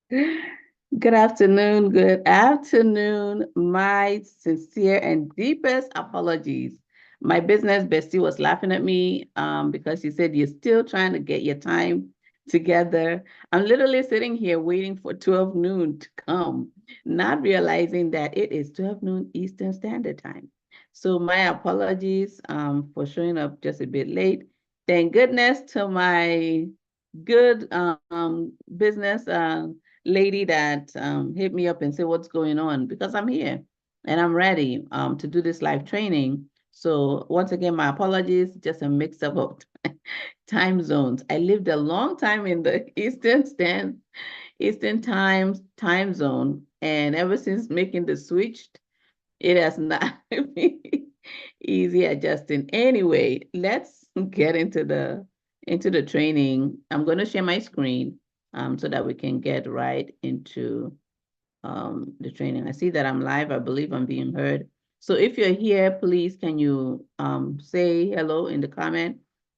Good afternoon. Good afternoon. My sincere and deepest apologies. My business bestie was laughing at me because she said you're still trying to get your time together. I'm literally sitting here waiting for 12 noon to come, not realizing that it is 12 noon Eastern Standard Time. So my apologies for showing up just a bit late. Thank goodness to my good business lady that hit me up and said what's going on because I'm here and I'm ready to do this live training. So once again, my apologies, just a mix up of time zones. I lived a long time in the Eastern time zone, and ever since making the switch, it has not been easy adjusting. Anyway, let's get into the training. I'm going to share my screen so that we can get right into the training. I see that I'm live. I believe I'm being heard. So if you're here, please can you say hello in the comment?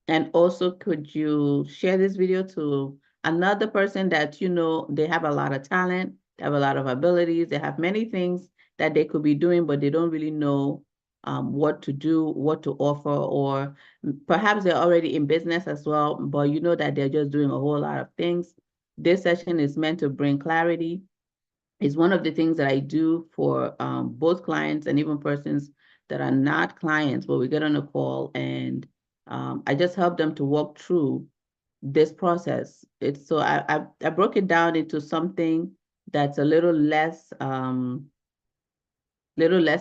And also, could you share this video to another person that you know they have a lot of talent, they have a lot of abilities, they have many things that they could be doing, but they don't really know what to do, what to offer, or perhaps they're already in business as well, but you know that they're just doing a whole lot of things. This session is meant to bring clarity. It's one of the things that I do for both clients and even persons that are not clients, but we get on a call and I just help them to walk through this process. It's so I broke it down into something that's a little less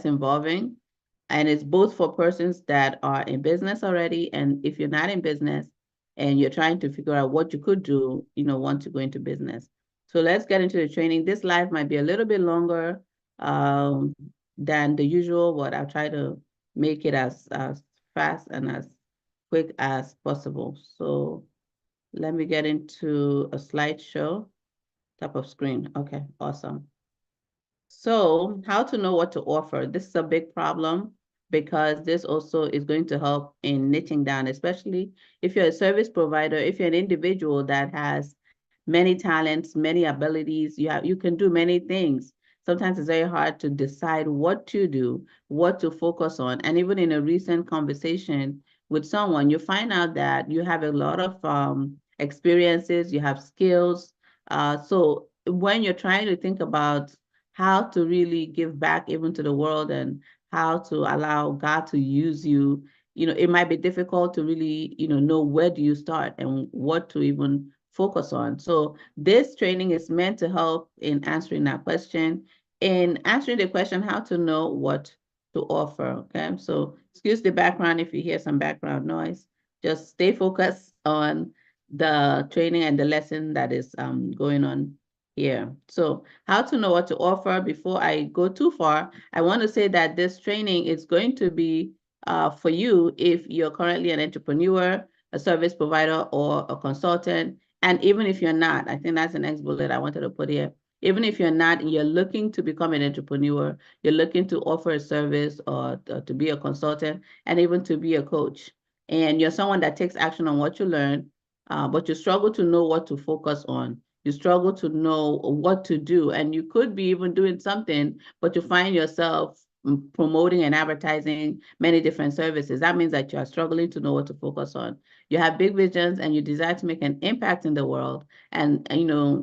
involving. And it's both for persons that are in business already. And if you're not in business and you're trying to figure out what you could do, once you go into business. So let's get into the training. This live might be a little bit longer um, than the usual, but I'll try to make it as fast and as quick as possible. So let me get into a slideshow, top of screen. Okay, awesome. So how to know what to offer? This is a big problem because this also is going to help in niching down, especially if you're a service provider, if you're an individual that has many talents, many abilities, you can do many things. Sometimes it's very hard to decide what to do, what to focus on. And even in a recent conversation with someone, you find out that you have a lot of experiences, you have skills. So when you're trying to think about how to really give back even to the world and how to allow God to use you, it might be difficult to really, know where do you start and what to even focus on. So this training is meant to help in answering that question, in answering the question, how to know what to offer. Okay. So excuse the background if you hear some background noise. Just stay focused on the training and the lesson that is going on here. So how to know what to offer. Before I go too far, I want to say that this training is going to be for you if you're currently an entrepreneur, a service provider, or a consultant. And even if you're not, I think that's the next bullet I wanted to put here. Even if you're not, and you're looking to become an entrepreneur, you're looking to offer a service or to be a consultant, and even to be a coach. And you're someone that takes action on what you learn, but you struggle to know what to focus on. You struggle to know what to do, and you could be even doing something, but you find yourself promoting and advertising many different services. That means that you are struggling to know what to focus on. You have big visions and you desire to make an impact in the world. And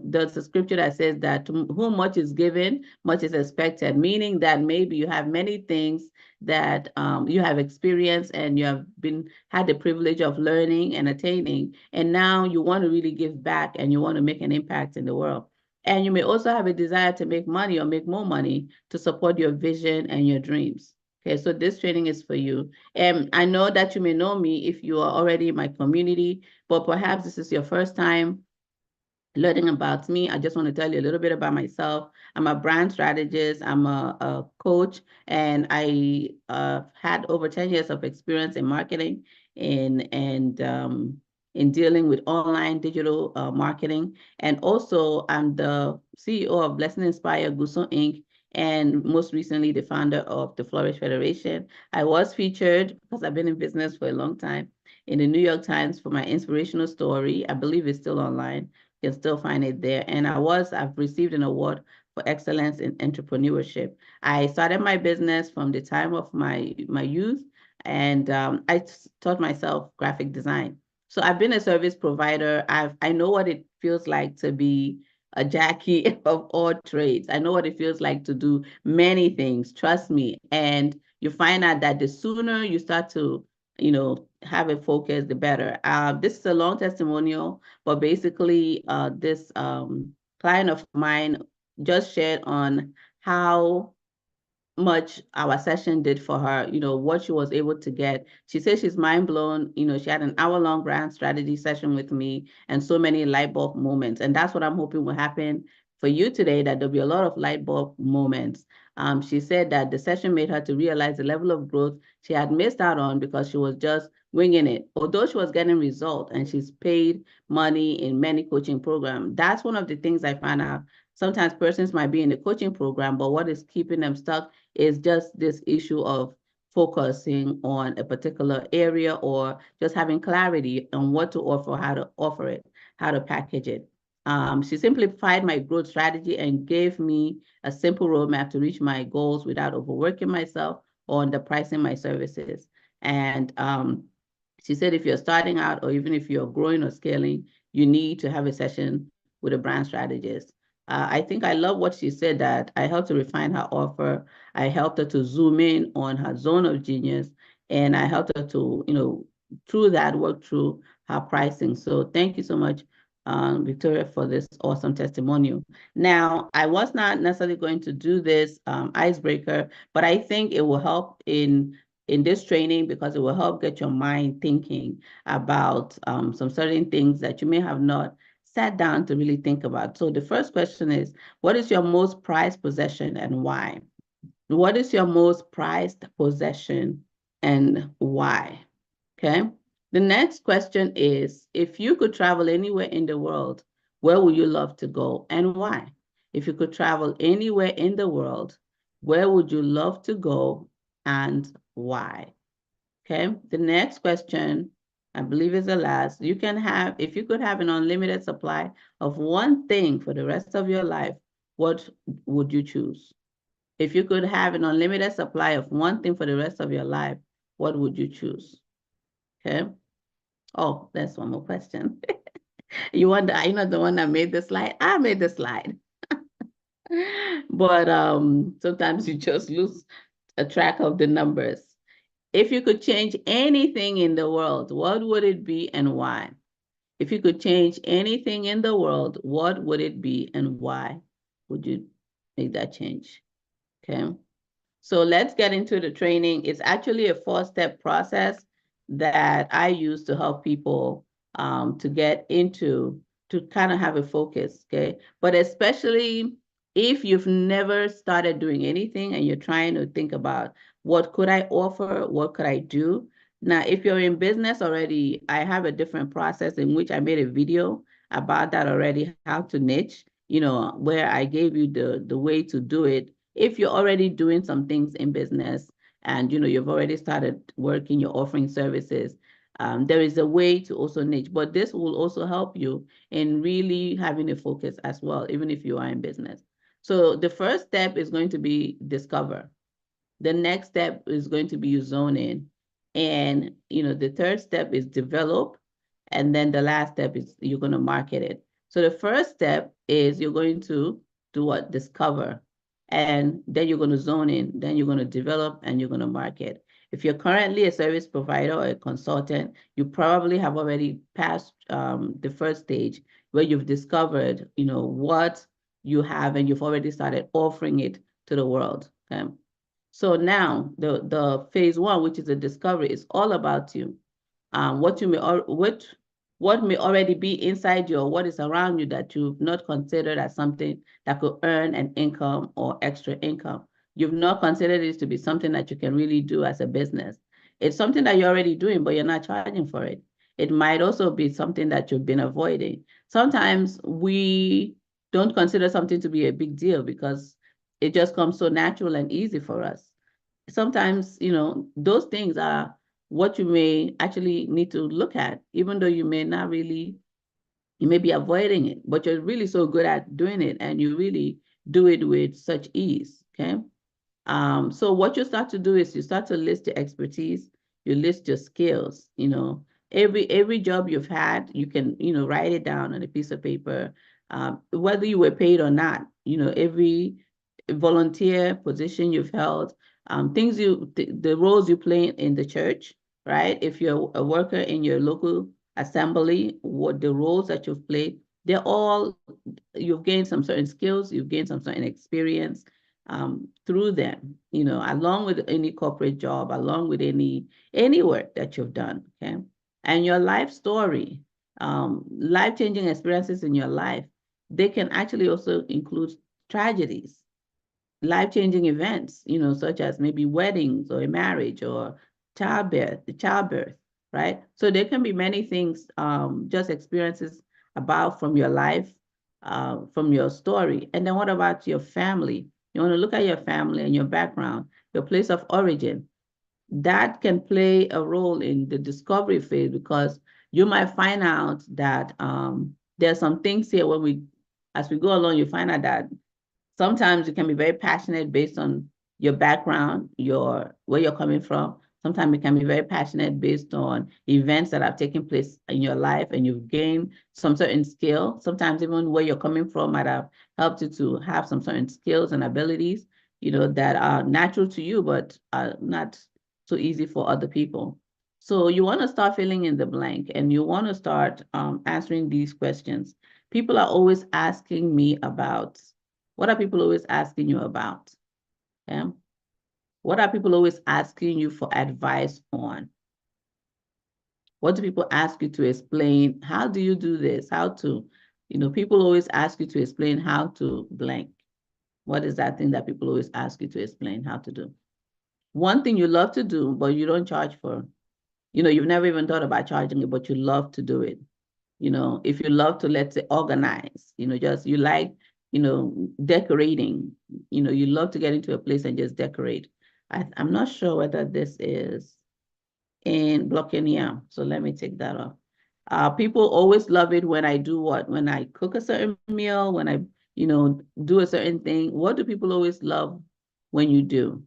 there's a scripture that says that to whom much is given, much is expected, meaning that maybe you have many things that you have experienced and you have had the privilege of learning and attaining, and now you want to really give back and you want to make an impact in the world. And you may also have a desire to make money or make more money to support your vision and your dreams. Okay, so this training is for you. And I know that you may know me if you are already in my community, but perhaps this is your first time learning about me. I just want to tell you a little bit about myself. I'm a brand strategist, I'm a coach, and I had over 10 years of experience in marketing in dealing with online digital marketing. And also, I'm the CEO of Blessing Inspire Guso Inc., and most recently the founder of the Flourish Federation. I was featured, because I've been in business for a long time, in the New York Times for my inspirational story. I believe it's still online, can still find it there. And I've received an award for excellence in entrepreneurship. I started my business from the time of my youth, and I taught myself graphic design. So I've been a service provider. I know what it feels like to be a Jackie of all trades. I know what it feels like to do many things, trust me. And you find out that the sooner you start to, have a focus, the better. This is a long testimonial, but basically, this client of mine just shared on how much our session did for her, what she was able to get. She says she's mind blown. She had an hour-long brand strategy session with me and so many light bulb moments. And that's what I'm hoping will happen for you today, that there'll be a lot of light bulb moments. She said that the session made her to realize the level of growth she had missed out on because she was just winging it. Although she was getting results and she's paid money in many coaching programs. That's one of the things I found out. Sometimes persons might be in the coaching program, but what is keeping them stuck is just this issue of focusing on a particular area or just having clarity on what to offer, how to offer it, how to package it. She simplified my growth strategy and gave me a simple roadmap to reach my goals without overworking myself or underpricing my services. And she said, if you're starting out or even if you're growing or scaling, you need to have a session with a brand strategist. I think I love what she said, that I helped to refine her offer. I helped her to zoom in on her zone of genius, and I helped her to, through that, work through her pricing. So thank you so much, Victoria, for this awesome testimonial. Now, I was not necessarily going to do this icebreaker, but I think it will help in this training because it will help get your mind thinking about some certain things that you may have not sat down to really think about. So the first question is, what is your most prized possession and why? What is your most prized possession and why? Okay. The next question is, if you could travel anywhere in the world, where would you love to go and why? If you could travel anywhere in the world, where would you love to go and why? Okay. The next question, I believe, is the last. If you could have an unlimited supply of one thing for the rest of your life, what would you choose? If you could have an unlimited supply of one thing for the rest of your life, what would you choose? Okay. Oh, there's one more question. You wonder, are you not the one that made the slide? I made the slide. But sometimes you just lose a track of the numbers. If you could change anything in the world, what would it be and why? If you could change anything in the world, what would it be and why would you make that change? Okay. So let's get into the training. It's actually a 4-step process that I use to help people to get into, to kind of have a focus, okay? But especially if you've never started doing anything and you're trying to think about what could I offer, what could I do? Now, if you're in business already, I have a different process in which I made a video about that already, how to niche, where I gave you the way to do it if you're already doing some things in business and you've already started working, you're offering services, there is a way to also niche, but this will also help you in really having a focus as well, even if you are in business. So the first step is going to be discover. The next step is going to be you zone in. And the third step is develop. And then the last step is you're going to market it. So the first step is you're going to do what? Discover. And then you're going to zone in, then you're going to develop, and you're going to market. If you're currently a service provider or a consultant, you probably have already passed the first stage where you've discovered, what you have, and you've already started offering it to the world. Okay. So now the phase 1, which is the discovery, is all about you. What may already be inside you or what is around you that you've not considered as something that could earn an income or extra income. You've not considered it to be something that you can really do as a business. It's something that you're already doing, but you're not charging for it. It might also be something that you've been avoiding. Sometimes we don't consider something to be a big deal because it just comes so natural and easy for us. Sometimes, those things are what you may actually need to look at, even though you may not really, You may be avoiding it, but you're really so good at doing it, and you really do it with such ease, okay? So what you start to do is you start to list your expertise, you list your skills, every job you've had, you can, write it down on a piece of paper, whether you were paid or not, every volunteer position you've held, the roles you play in the church, right? If you're a worker in your local assembly, what the roles that you've played, you've gained some certain skills, you've gained some certain experience through them, along with any corporate job, along with any work that you've done, okay? And your life story, life-changing experiences in your life, they can actually also include tragedies, life-changing events, such as maybe weddings or a marriage or childbirth, right? So there can be many things, just experiences about from your life, from your story. And then what about your family? You want to look at your family and your background, your place of origin. That can play a role in the discovery phase, because you might find out that there's some things here as we go along, you find out that sometimes you can be very passionate based on your background, where you're coming from. Sometimes you can be very passionate based on events that have taken place in your life, and you've gained some certain skill. Sometimes even where you're coming from might have helped you to have some certain skills and abilities, that are natural to you, but are not so easy for other people. So you want to start filling in the blank, and you want to start answering these questions. People are always asking me about, what are people always asking you about? Okay? What are people always asking you for advice on? What do people ask you to explain? How do you do this? How to, people always ask you to explain how to blank. What is that thing that people always ask you to explain how to do? One thing you love to do, but you don't charge for. You've never even thought about charging it, but you love to do it. If you love to, let's say, organize, just you like, decorating, you love to get into a place and just decorate. I'm not sure whether this is in Blockenia, so let me take that off. People always love it when I do what? When I cook a certain meal, when I, do a certain thing. What do people always love when you do?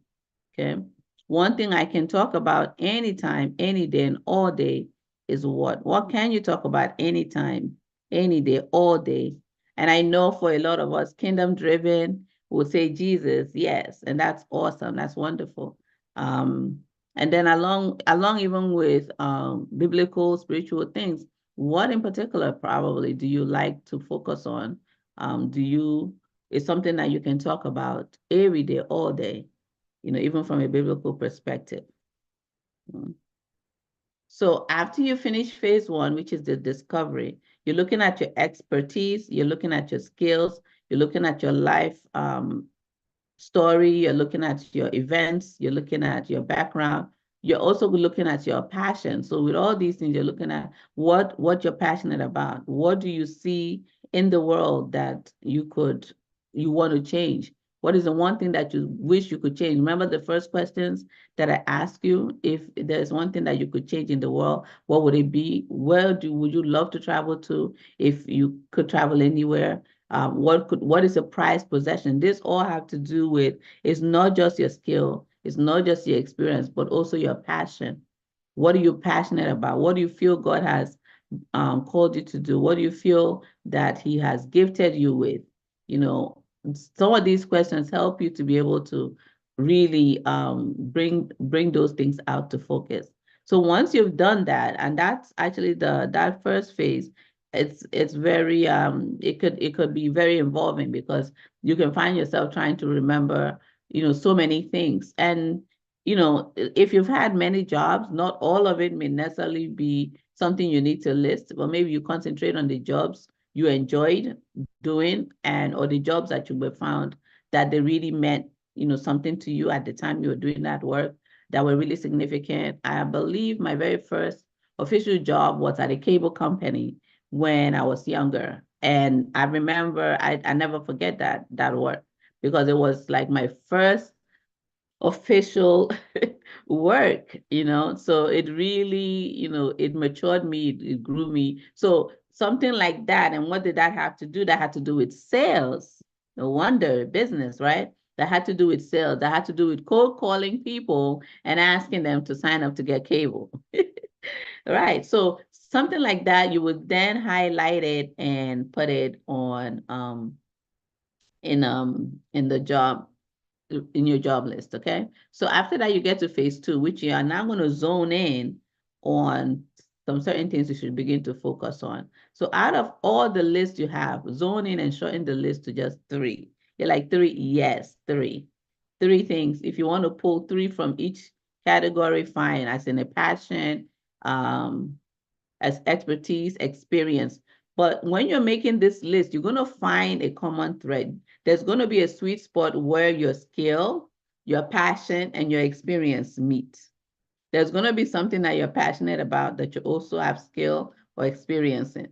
Okay. One thing I can talk about anytime, any day, and all day is what? What can you talk about anytime, any day, all day? And I know for a lot of us, kingdom driven, would say Jesus, yes, and that's awesome. That's wonderful. And then along even with biblical, spiritual things, what in particular probably do you like to focus on? It's something that you can talk about every day, all day, even from a biblical perspective. So after you finish phase one, which is the discovery, you're looking at your expertise, you're looking at your skills, you're looking at your life story, you're looking at your events, you're looking at your background, you're also looking at your passion. So with all these things, you're looking at what you're passionate about. What do you see in the world that you want to change? What is the one thing that you wish you could change? Remember the first questions that I asked you? If there's one thing that you could change in the world, what would it be? Would you love to travel to if you could travel anywhere? What is a prized possession? This all have to do with, it's not just your skill, it's not just your experience, but also your passion. What are you passionate about? What do you feel God has called you to do? What do you feel that He has gifted you with? Some of these questions help you to be able to really bring those things out to focus. So once you've done that, and that's actually that first phase, it's very it could be very involving, because you can find yourself trying to remember so many things. And if you've had many jobs, not all of it may necessarily be something you need to list, but maybe you concentrate on the jobs you enjoyed doing, or the jobs that you were found that they really meant something to you at the time you were doing that work, that were really significant. I believe my very first official job was at a cable company when I was younger. And I remember, I never forget that work, because it was like my first official work, so it really, it matured me, it grew me. So something like that. And what did that have to do? That had to do with sales. No wonder, business, right? That had to do with sales. That had to do with cold calling people and asking them to sign up to get cable. Right. So something like that, you would then highlight it and put it on in the job in your job list. Okay. So after that, you get to phase 2, which you are now going to zone in on some certain things you should begin to focus on. So out of all the lists you have, zone in and shorten the list to just 3. You're like 3, yes, 3. 3 things. If you want to pull 3 from each category, fine. As in a passion, as expertise, experience. But when you're making this list, you're going to find a common thread. There's going to be a sweet spot where your skill, your passion, and your experience meet. There's going to be something that you're passionate about that you also have skill or experience in.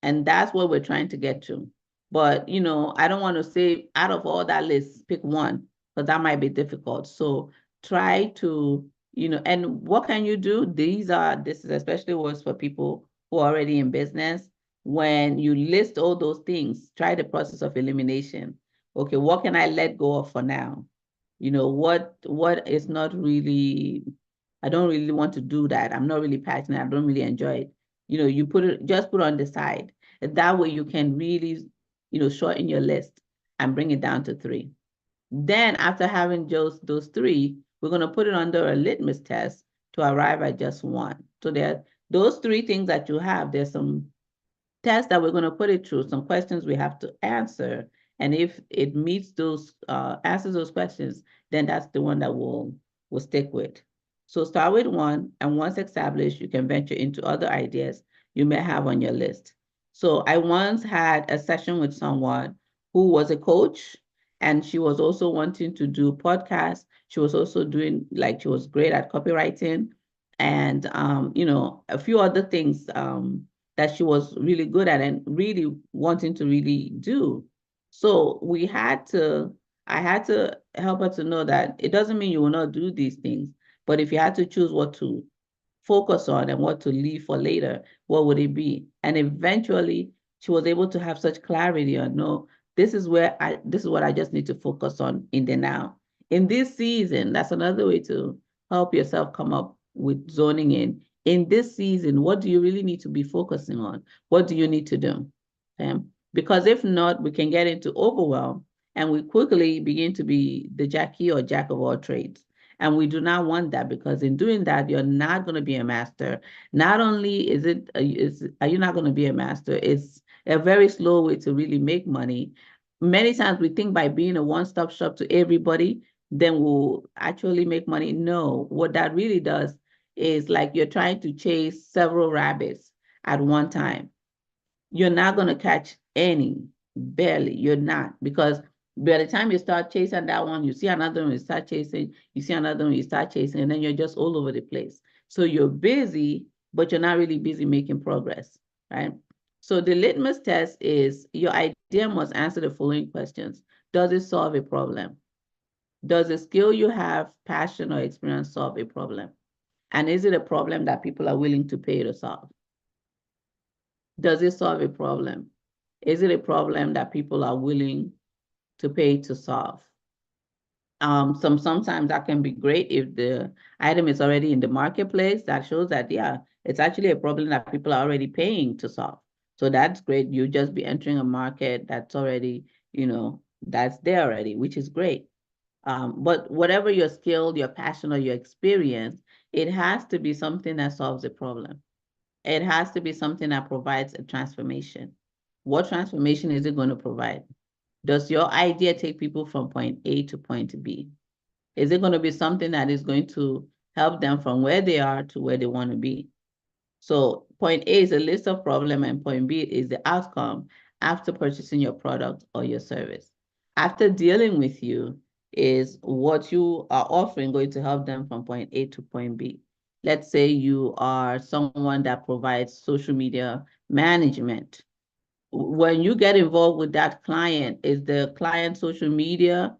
And that's what we're trying to get to. But, I don't want to say out of all that list, pick one, because that might be difficult. So try to, and what can you do? This is especially works for people who are already in business. When you list all those things, try the process of elimination. Okay, what can I let go of for now? What is not really, I don't really want to do that. I'm not really passionate. I don't really enjoy it. You just put it on the side. That way you can really, shorten your list and bring it down to 3. Then after having just those 3, we're going to put it under a litmus test to arrive at just 1. So there, those 3 things that you have, there's some tests that we're going to put it through, some questions we have to answer. And if it meets those, answers those questions, then that's the one that we'll stick with. So start with 1, and once established, you can venture into other ideas you may have on your list. So I once had a session with someone who was a coach, and she was also wanting to do podcasts. She was also doing, she was great at copywriting and, a few other things that she was really good at and really wanting to really do. So I had to help her to know that it doesn't mean you will not do these things, but if you had to choose what to focus on and what to leave for later, what would it be? And eventually she was able to have such clarity on, no, this is what I just need to focus on in the now. In this season, that's another way to help yourself come up with zoning in. In this season, what do you really need to be focusing on? What do you need to do? Okay? Because if not, we can get into overwhelm and we quickly begin to be the Jackie or jack of all trades. And we do not want that, because in doing that, you're not going to be a master. Not only are you not going to be a master, it's a very slow way to really make money. Many times we think by being a one-stop shop to everybody, then we'll actually make money. No, what that really does is like you're trying to chase several rabbits at one time. You're not going to catch any, barely. You're not, because by the time you start chasing that one, you see another one, you start chasing, you see another one, you start chasing, and then you're just all over the place. So you're busy, but you're not really busy making progress, right? So the litmus test is your idea must answer the following questions. Does it solve a problem? Does the skill you have, passion, or experience solve a problem? And is it a problem that people are willing to pay to solve? Does it solve a problem? Is it a problem that people are willing to pay to solve? Sometimes that can be great if the item is already in the marketplace. That shows that, yeah, it's actually a problem that people are already paying to solve. So that's great. You just be entering a market that's already, that's there already, which is great. But whatever your skill, your passion, or your experience, it has to be something that solves a problem. It has to be something that provides a transformation. What transformation is it going to provide? Does your idea take people from point A to point B? Is it going to be something that is going to help them from where they are to where they want to be? So point A is a list of problems, and point B is the outcome after purchasing your product or your service. After dealing with you is what you are offering going to help them from point A to point B. Let's say you are someone that provides social media management. When you get involved with that client, is the client social media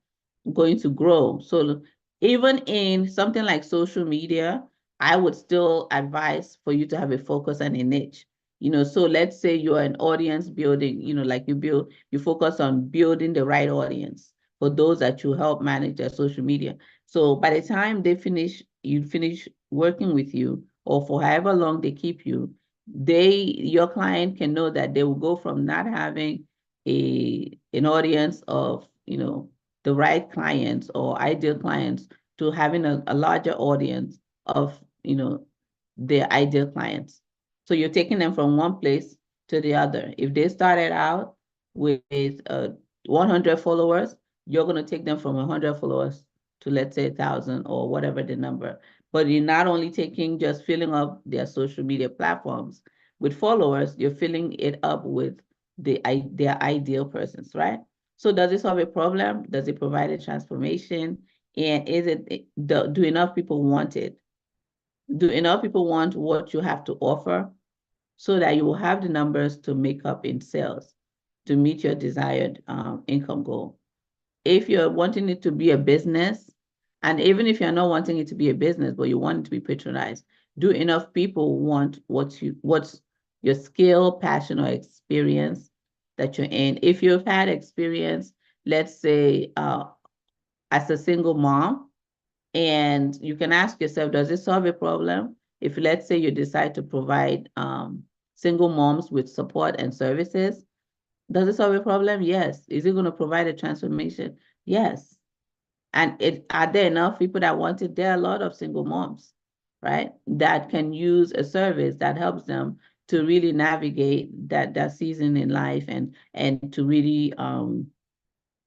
going to grow? So even in something like social media, I would still advise for you to have a focus and a niche. So let's say you're an audience building, like you focus on building the right audience for those that you help manage their social media. So by the time you finish working with you, or for however long they keep you, your client can know that they will go from not having an audience of, the right clients or ideal clients to having a larger audience of, their ideal clients. So you're taking them from one place to the other. If they started out with 100 followers, you're going to take them from 100 followers to, let's say, 1,000 or whatever the number. But you're not only just filling up their social media platforms with followers, you're filling it up with their ideal persons, right? So does it solve a problem? Does it provide a transformation? And do enough people want it? Do enough people want what you have to offer, so that you will have the numbers to make up in sales to meet your desired income goal? If you're wanting it to be a business, and even if you're not wanting it to be a business, but you want it to be patronized, do enough people want what's your skill, passion, or experience that you're in? If you've had experience, let's say, as a single mom, and you can ask yourself, does it solve a problem? If, let's say, you decide to provide single moms with support and services, does it solve a problem? Yes. Is it going to provide a transformation? Yes. And are there enough people that want it? There are a lot of single moms, right, that can use a service that helps them to really navigate that season in life, and to really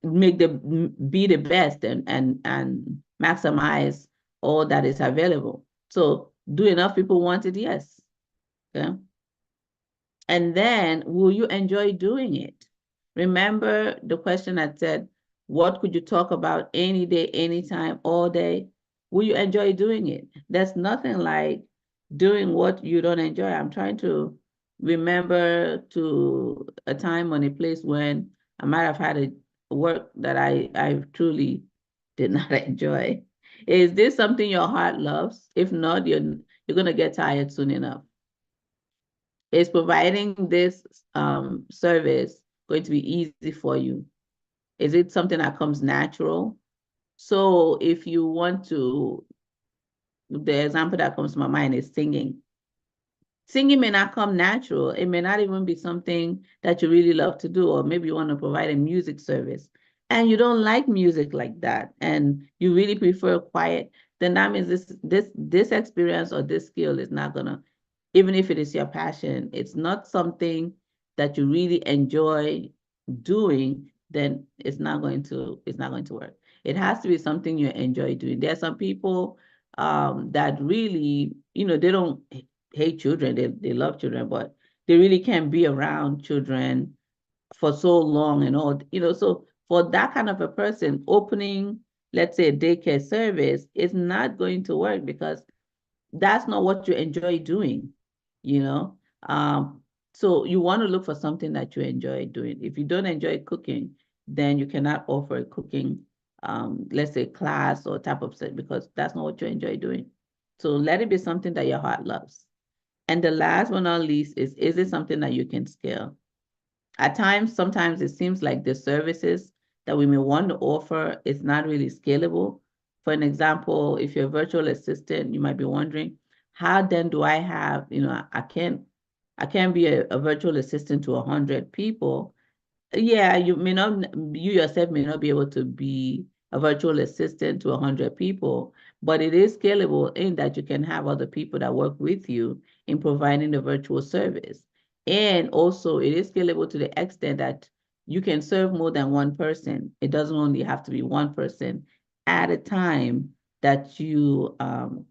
be the best, and maximize all that is available. So do enough people want it? Yes. Okay. And then, will you enjoy doing it? Remember the question that said, what could you talk about any day, anytime, all day? Will you enjoy doing it? There's nothing like doing what you don't enjoy. I'm trying to remember to a time or a place when I might have had a work that I truly did not enjoy. Is this something your heart loves? If not, you're gonna get tired soon enough. Is providing this service going to be easy for you? Is it something that comes natural? So if you want to, the example that comes to my mind is singing. Singing may not come natural. It may not even be something that you really love to do, or maybe you want to provide a music service and you don't like music like that, and you really prefer quiet. Then that means this experience or this skill is not gonna, even if it is your passion, it's not something that you really enjoy doing, then it's not going to work. It has to be something you enjoy doing. There are some people that really, they don't hate children, they love children, but they really can't be around children for so long and all, so for that kind of a person, opening, let's say, a daycare service is not going to work, because that's not what you enjoy doing, you know. So you want to look for something that you enjoy doing. If you don't enjoy cooking, then you cannot offer a cooking, let's say, class or type of set, because that's not what you enjoy doing. So let it be something that your heart loves. And the last but not least is it something that you can scale? At times, sometimes it seems like the services that we may want to offer is not really scalable. For an example, if you're a virtual assistant, you might be wondering, how then do I have, I can't be a virtual assistant to 100 people. Yeah, you yourself may not be able to be a virtual assistant to 100 people, but it is scalable in that you can have other people that work with you in providing the virtual service. And also, it is scalable to the extent that you can serve more than one person. It doesn't only have to be one person at a time that you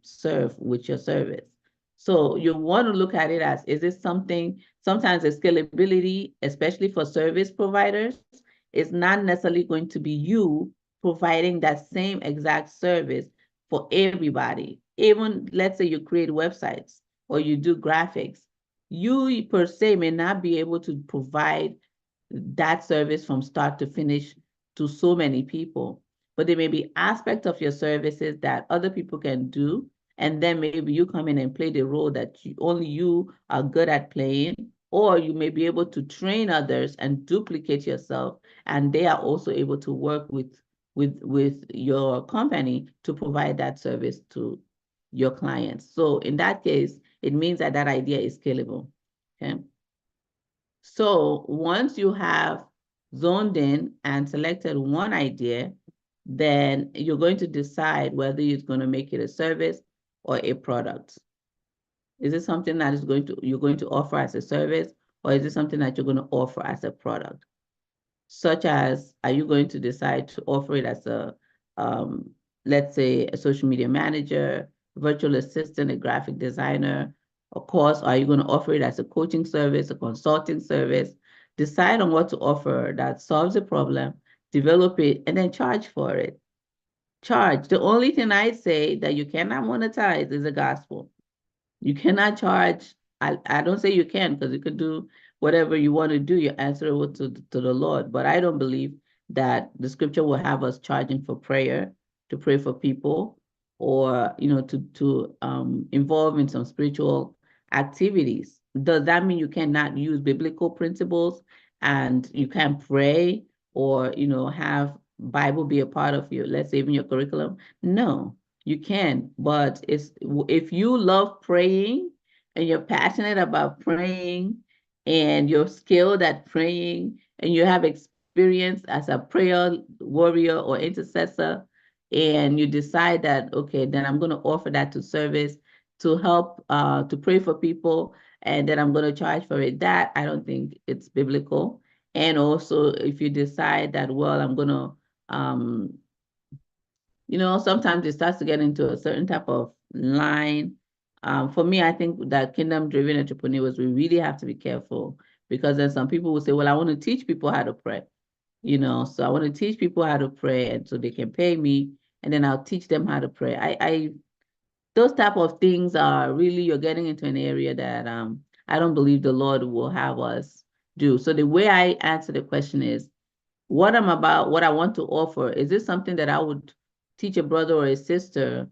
serve with your service. So you want to look at it as, is this something, sometimes the scalability, especially for service providers, is not necessarily going to be you providing that same exact service for everybody. Even, let's say, you create websites or you do graphics, you per se may not be able to provide that service from start to finish to so many people, but there may be aspects of your services that other people can do, and then maybe you come in and play the role that only you are good at playing, or you may be able to train others and duplicate yourself, and they are also able to work with your company to provide that service to your clients. So in that case, it means that that idea is scalable. Okay. So once you have zoned in and selected one idea, then you're going to decide whether you're going to make it a service or a product. Is it something that you're going to offer as a service, or is it something that you're going to offer as a product? Such as, are you going to decide to offer it as a, let's say, a social media manager, virtual assistant, a graphic designer, of course, are you going to offer it as a coaching service, a consulting service? Decide on what to offer that solves a problem, develop it, and then charge for it. Charge. The only thing I say that you cannot monetize is the gospel. You cannot charge. I don't say you can, because you could do whatever you want to do. You answer it to the Lord. But I don't believe that the scripture will have us charging for prayer, to pray for people, or to involve in some spiritual activities. Does that mean you cannot use biblical principles and you can't pray, or have Bible be a part of your, let's say, even your curriculum? No, you can. But if you love praying and you're passionate about praying and you're skilled at praying and you have experience as a prayer warrior or intercessor, and you decide that, okay, then I'm going to offer that to service, to help to pray for people, and then I'm going to charge for it, that I don't think it's biblical. And also, if you decide that, well, I'm going to sometimes it starts to get into a certain type of line. For me, I think that kingdom-driven entrepreneurs, we really have to be careful, because then some people will say, well, I want to teach people how to pray, so I want to teach people how to pray, and so they can pay me, and then I'll teach them how to pray. Those type of things are really, you're getting into an area that I don't believe the Lord will have us do. So the way I answer the question is, what I'm about, what I want to offer, is this something that I would teach a brother or a sister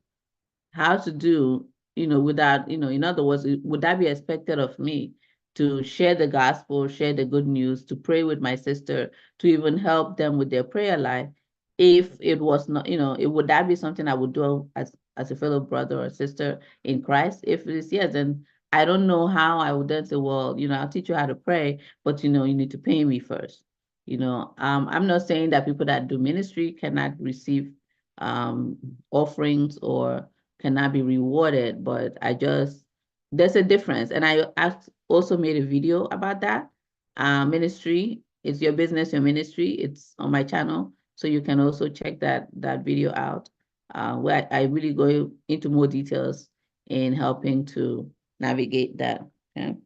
how to do, without, in other words, would that be expected of me to share the gospel, share the good news, to pray with my sister, to even help them with their prayer life? If it was not, would that be something I would do as a fellow brother or sister in Christ? If it is yes, then I don't know how I would then say, well, I'll teach you how to pray, but you need to pay me first. I'm not saying that people that do ministry cannot receive offerings or cannot be rewarded, but there's a difference. And I also made a video about that. Ministry is your business, your ministry. It's on my channel, so you can also check that video out, where I really go into more details in helping to navigate that. Okay.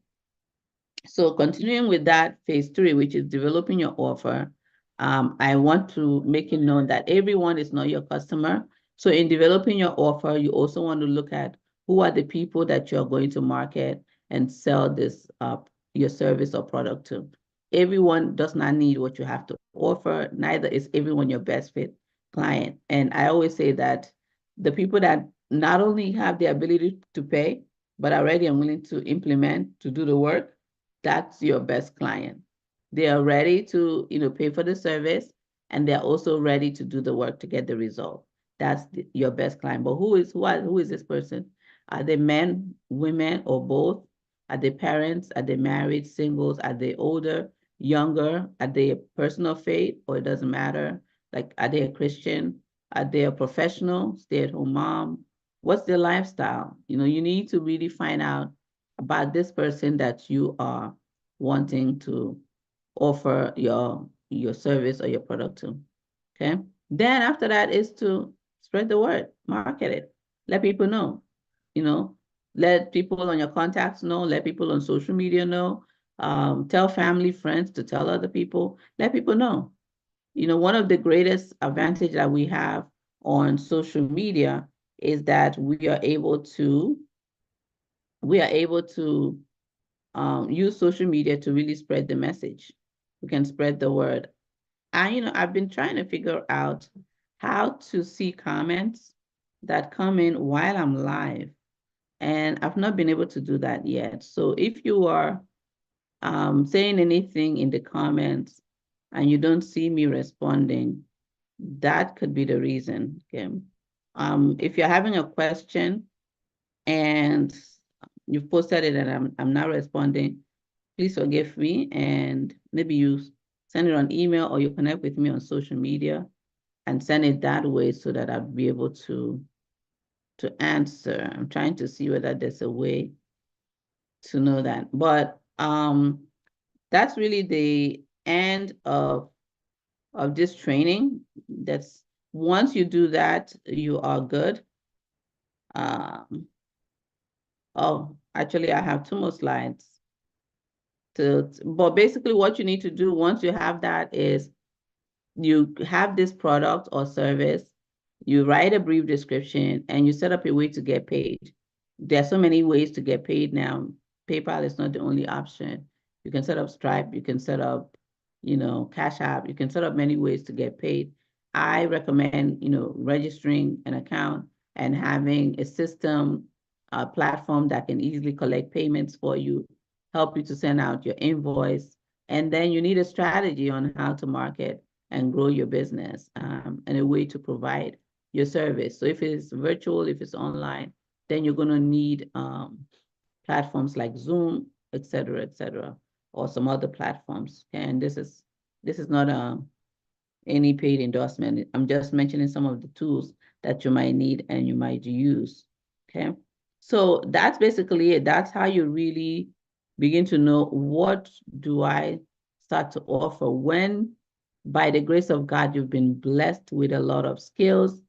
So continuing with that, phase 3, which is developing your offer, I want to make it known that everyone is not your customer. So in developing your offer, you also want to look at who are the people that you're going to market and sell this your service or product to. Everyone does not need what you have to offer. Neither is everyone your best fit client. And I always say that the people that not only have the ability to pay, but are ready and willing to implement, to do the work, that's your best client. They are ready to, pay for the service, and they're also ready to do the work to get the result. That's your best client. But who is this person? Are they men, women, or both? Are they parents? Are they married, singles? Are they older, younger? Are they a person of faith, or it doesn't matter? Like, are they a Christian? Are they a professional, stay-at-home mom? What's their lifestyle? You need to really find out about this person that you are wanting to offer your service or your product to. Okay. Then after that is to spread the word, market it, let people know, let people on your contacts know, let people on social media know, tell family, friends to tell other people, let people know. One of the greatest advantage that we have on social media is that we are able to use social media to really spread the message. We can spread the word. I've been trying to figure out how to see comments that come in while I'm live, and I've not been able to do that yet. So if you are saying anything in the comments and you don't see me responding, that could be the reason. Okay. If you're having a question and you've posted it and I'm not responding, please forgive me, and maybe you send it on email or you connect with me on social media and send it that way so that I'll be able to answer. I'm trying to see whether there's a way to know that. But that's really the end of this training. That's once you do that, you are good. Oh, actually, I have 2 more slides. But basically what you need to do once you have that is you have this product or service, you write a brief description, and you set up a way to get paid. There are so many ways to get paid now. PayPal is not the only option. You can set up Stripe, you can set up, Cash App, you can set up many ways to get paid. I recommend, registering an account and having a system, a platform that can easily collect payments for you, help you to send out your invoice. And then you need a strategy on how to market and grow your business, and a way to provide your service. So if it's virtual, if it's online, then you're going to need platforms like Zoom, et cetera, or some other platforms. And this is not any paid endorsement. I'm just mentioning some of the tools that you might need and you might use. Okay. So that's basically it. That's how you really begin to know, what do I start to offer when, by the grace of God, you've been blessed with a lot of skills,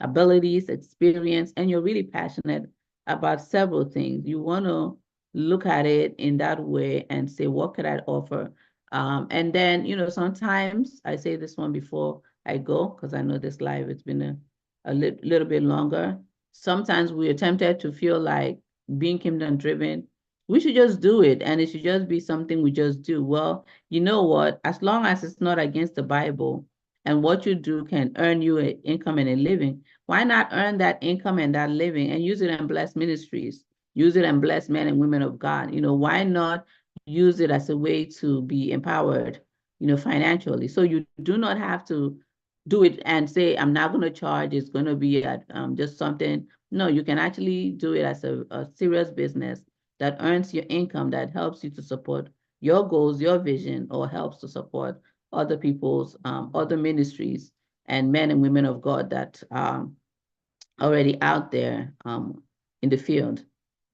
abilities, experience, and you're really passionate about several things. You want to look at it in that way and say, what could I offer? And then, sometimes I say this one before I go, because I know this live, it's been a little bit longer. Sometimes we are tempted to feel like being kingdom driven, we should just do it and it should just be something we just do. Well, you know what? As long as it's not against the Bible and what you do can earn you an income and a living, why not earn that income and that living and use it and bless ministries, use it and bless men and women of God? Why not use it as a way to be empowered, financially? So you do not have to do it and say, I'm not going to charge, it's going to be at just something. No, you can actually do it as a serious business that earns your income, that helps you to support your goals, your vision, or helps to support other people's, other ministries and men and women of God that already out there in the field.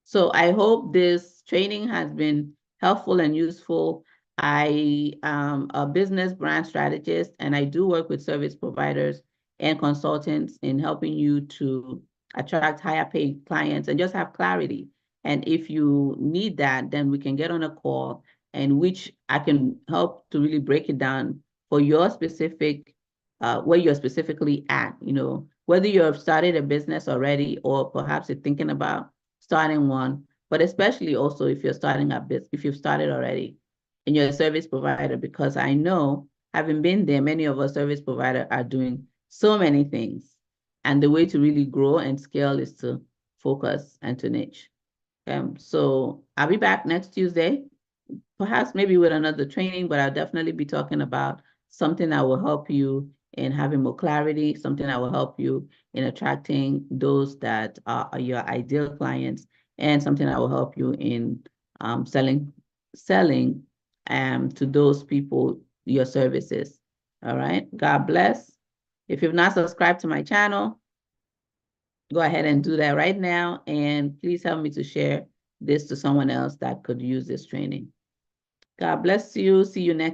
So I hope this training has been helpful and useful. I am a business brand strategist, and I do work with service providers and consultants in helping you to attract higher paid clients and just have clarity. And if you need that, then we can get on a call, and which I can help to really break it down for your specific, where you're specifically at, whether you've started a business already or perhaps you're thinking about starting one, but especially also if you're starting a business, if you've started already and you're a service provider, because I know, having been there, many of us service providers are doing so many things. And the way to really grow and scale is to focus and to niche. So I'll be back next Tuesday, perhaps maybe with another training, but I'll definitely be talking about something that will help you in having more clarity, something that will help you in attracting those that are your ideal clients, and something that will help you in selling to those people your services. All right. God bless. If you've not subscribed to my channel, go ahead and do that right now. And please help me to share this to someone else that could use this training. God bless you. See you next